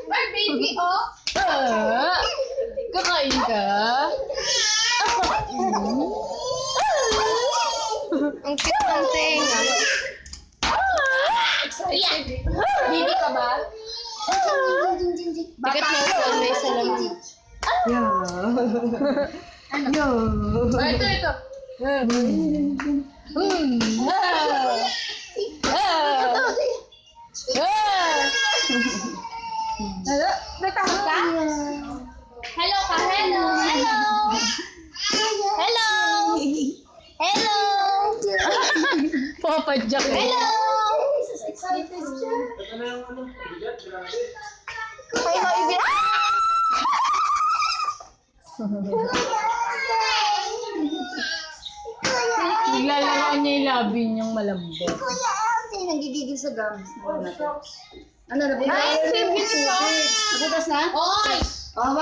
My baby, oh. Kakain ka? Ang cute ng tenga. Excited. Baby ka ba? Bigat na upuan, may salaman. Ito. Hello? Nagtakot ka? Hello ka, hello, hello. Hello. Hello. Papa Jack. Hello. Excited siya. Kayo na ibig. Naglalaro niya yung labi niyang malambot. Kuya, nagigigil sa gums. Ano na? Ay, sweet, sweet. Nabutas na? Oy! Oh,